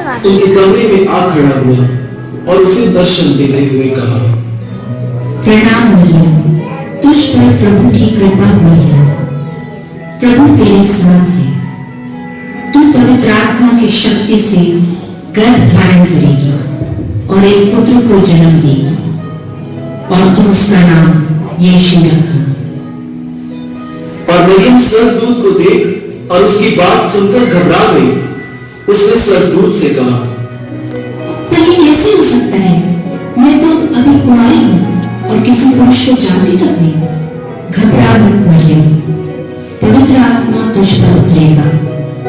उनके कमरे में आ खड़ा हुआ और उसे दर्शन देते हुए कहा, प्रणाम मरियम, तुझ पर प्रभु की कृपा हुई है। प्रभु तेरे साथ है। तू पवित्र आत्मा की शक्ति से गर्भ धारण करेगी और एक पुत्र को जन्म देगी और तुम उसका नाम यीशु रखना। और मरियम स्वर्गदूत को देख और उसकी बात सुनकर घबरा गई। उसने स्वर्गदूत से कहा, पर ये कैसे हो सकता है? मैं तो अभी कुमारी हूँ और किसी पुरुष को जानती तक नहीं। घबरा मत मरियम, पवित्र आत्मा तुझ पर उतरेगा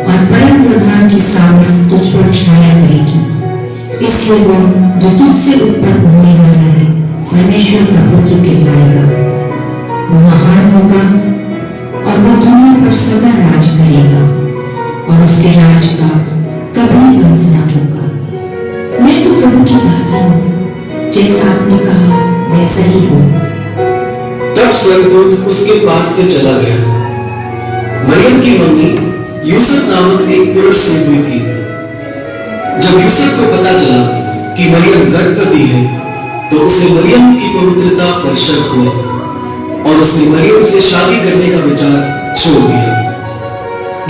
और परम प्रधान की सामर्थ तुझ पर छाया करेगी। इसलिए वो जो तुझसे ऊपर उड़ने वाला है परमेश्वर का पुत्र कहलाएगा। वो महान होगा और वो दुनिया पर सदा राज करेगा और उसके राज का कभी अंत न होगा। मैं तो प्रभु की दासी हूँ, जैसा आपने कहा वैसा ही हो। तब स्वर्गदूत उसके पास से चला गया। मरियम की मम्मी यूसुफ नामक एक पुरुष से हुई थी। जब यूसुफ को पता चला कि मरियम गर्भवती है, तो उसे मरियम की पवित्रता पर शक हुआ और उसने मरियम से शादी करने का विचार छोड़ दिया।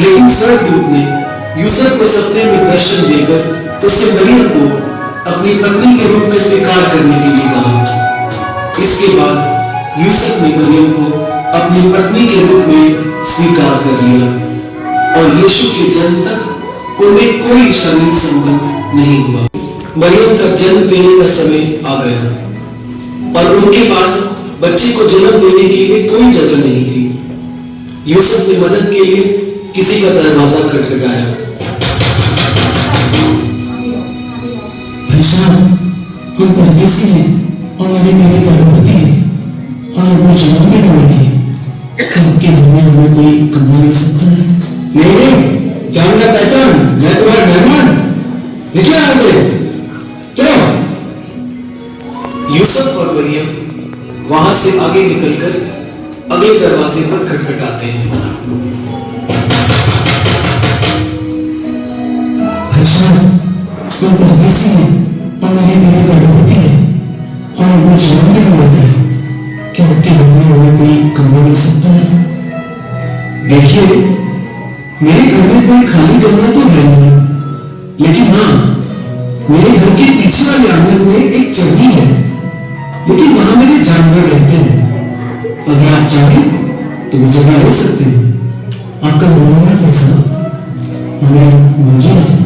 लेकिन स्वर्गदूत ने यूसुफ को सपने में दर्शन देकर उससे मरियम को अपनी पत्नी के रूप में स्वीकार करने के लिए कहा। इसके बाद यूसुफ ने मरियम को अपनी पत्नी के रूप में स्वीकार कर लिया और यीशु के जन्म तक उनमें कोई शारीरिक संबंध नहीं हुआ। मरियम का जन्म देने का समय आ गया और उनके पास बच्चे को जन्म देने के लिए कोई जगह नहीं थी। यूसुफ ने मदद के लिए किसी का दरवाजा खटखटाया। भाई साहब, हम परदेसी हैं और मेरी बीवी गर्भवती है और वो जन्म देने वाली है। क्या आपके घर में हमें कोई कमरा मिल सकता है? नहीं, जान का पहचान, मैं तुम्हारा मेहमान। निकले यहाँ से, चलो। यूसुफ और मरियम वहां से आगे निकलकर अगले दरवाजे पर खटखटाते हैं। भाई साहब, हम परदेसी हैं और मेरी बीवी गर्भवती है और वो जन्म देने वाली है। क्या आपके घर में हमें कोई कमरा मिल सकता है? देखिए, मेरे घर में कोई खाली कमरा तो है नहीं, लेकिन हाँ, मेरे घर के पीछे वाले आंगन में एक चरनी है, लेकिन वहां मेरे जानवर रहते हैं। अगर आप चाहें तो वो जगह ले सकते हैं। आपका रोना कैसा? हमें मंजूर है।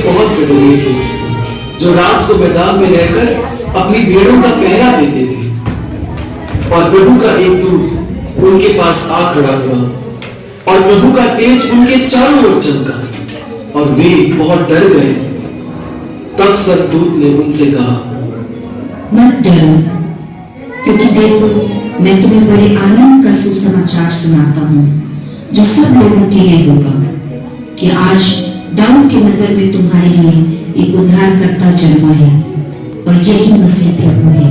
बहुत कटोरे थे जो रात को मैदान में रहकर अपनी भेड़ों का पहरा देते थे। और प्रभु का एक दूत उनके पास आ खड़ा हुआ और प्रभु का तेज उनके चारों ओर चमका और वे बहुत डर गए। तब स्वर्गदूत ने उनसे कहा, मत डरो, क्योंकि देखो मैं तुम्हें बड़े आनंद का सुसमाचार सुनाता हूँ जो सब लोगों के लिए होगा कि आज दाऊद के नगर में तुम्हारे लिए एक उद्धारकर्ता जन्मा है और यही मसीह प्रभु है।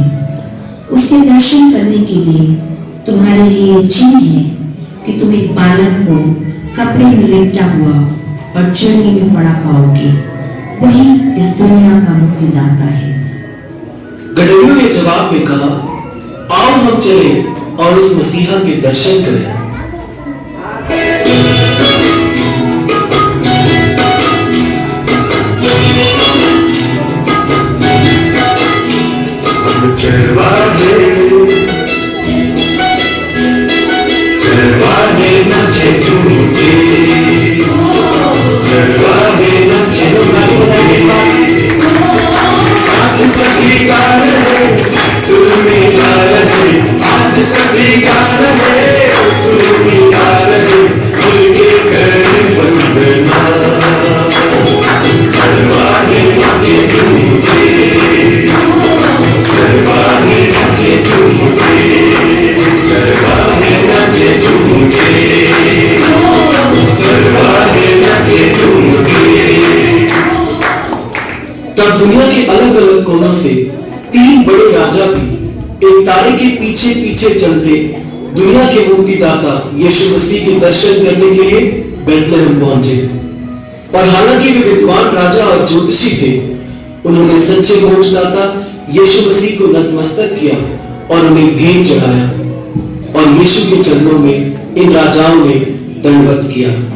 उसके दर्शन करने के लिए तुम्हारे लिए चिन्ह है कि तुम एक बालक को कपड़े में लिपटा हुआ और चरनी में पड़ा पाओगे। वही इस दुनिया का मुक्तिदाता है। गदहियों ने जवाब में कहा, आओ हम चले और उस मसीहा के दर्शन करें। तब दुनिया के अलग अलग कोनों से 3 बड़े राजा भी एक तारे के पीछे पीछे चलते दुनिया के मुक्तिदाता यीशु मसीह के दर्शन करने के लिए बैतलहम पहुंचे। और हालांकि वे विद्वान राजा और ज्योतिषी थे, उन्होंने सच्चे मोक्षदाता यीशु मसीह को नतमस्तक किया और उन्हें भेंट चढ़ाया और यीशु के चरणों में इन राजाओं ने दंडवत किया।